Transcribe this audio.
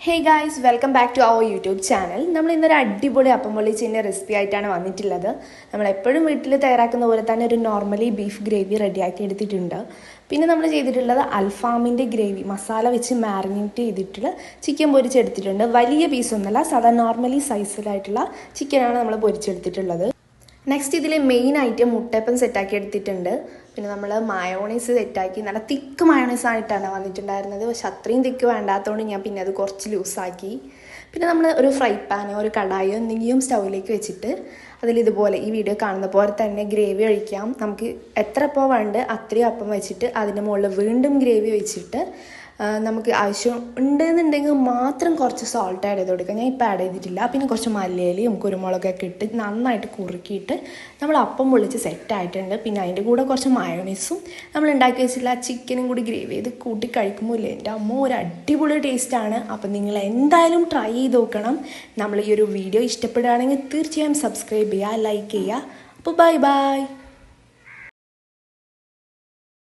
Hey guys, welcome back to our YouTube channel. നമ്മൾ ഇന്നൊരു അടിപൊളി അപ്പം പൊള്ളിച്ചതിൻ്റെ റെസിപ്പി ആയിട്ടാണ് വന്നിട്ടുള്ളത്. നമ്മൾ എപ്പോഴും വീട്ടിൽ തയ്യാറാക്കുന്ന പോലെ തന്നെ ഒരു നോർമലി ബീഫ് ഗ്രേവി റെഡിയാക്കി എടുത്തിട്ടുണ്ട്. പിന്നെ നമ്മൾ ചെയ്തിട്ടുള്ളത് അൽഫാമിൻ്റെ ഗ്രേവി മസാല വെച്ച് മാരിനേറ്റ് ചെയ്തിട്ടുള്ള ചിക്കൻ പൊരിച്ചെടുത്തിട്ടുണ്ട്. വലിയ പീസൊന്നുമല്ല, സാധാരണ നോർമലി സൈസിലായിട്ടുള്ള ചിക്കനാണ് നമ്മൾ പൊരിച്ചെടുത്തിട്ടുള്ളത്. നെക്സ്റ്റ് ഇതിൽ മെയിൻ ഐറ്റം മുട്ടയപ്പം സെറ്റാക്കി എടുത്തിട്ടുണ്ട്. പിന്നെ നമ്മൾ മയോണൈസ് സെറ്റാക്കി നല്ല തിക്ക് മയോണൈസ് ആയിട്ടാണ് വന്നിട്ടുണ്ടായിരുന്നത്. പക്ഷെ അത്രയും തിക്ക് വേണ്ടാത്തതുകൊണ്ട് ഞാൻ പിന്നെ അത് കുറച്ച് ലൂസാക്കി. പിന്നെ നമ്മൾ ഒരു ഫ്രൈ പാനോ ഒരു കടായോ എന്തെങ്കിലും സ്റ്റൗവിലേക്ക് വെച്ചിട്ട് അതിലിതുപോലെ ഈ വീഡിയോ കാണുന്ന പോലെ തന്നെ ഗ്രേവി ഒഴിക്കാം. നമുക്ക് എത്ര അപ്പം വേണ്ട അത്രയും അപ്പം വെച്ചിട്ട് അതിൻ്റെ മുകളിൽ വീണ്ടും ഗ്രേവി വെച്ചിട്ട് നമുക്ക് ആവശ്യം ഉണ്ടെന്നുണ്ടെങ്കിൽ മാത്രം കുറച്ച് സോൾട്ട് ആഡ് ചെയ്ത് കൊടുക്കാം. ഞാൻ ഇപ്പോൾ ആഡ് ചെയ്തിട്ടില്ല. പിന്നെ കുറച്ച് മല്ലിയിലയും കുരുമുളകൊക്കെ ഇട്ട് നന്നായിട്ട് കുറുക്കിയിട്ട് നമ്മൾ അപ്പം പൊള്ളിച്ച് സെറ്റായിട്ടുണ്ട്. പിന്നെ അതിൻ്റെ കൂടെ കുറച്ച് മയോണൈസും നമ്മൾ ഉണ്ടാക്കി വെച്ചിട്ടുള്ള ചിക്കനും കൂടി ഗ്രേവി ചെയ്ത് കൂട്ടി കഴിക്കുമ്പോൾ ഇല്ലേ എൻ്റെ അമ്മ ഒരു അടിപൊളി ടേസ്റ്റാണ്. അപ്പം നിങ്ങൾ എന്തായാലും ട്രൈ ചെയ്ത് നോക്കണം. നമ്മൾ ഈ ഒരു വീഡിയോ ഇഷ്ടപ്പെടുകയാണെങ്കിൽ തീർച്ചയായും സബ്സ്ക്രൈബ് ചെയ്യുക, ലൈക്ക് ചെയ്യുക. അപ്പോൾ ബൈ ബൈ.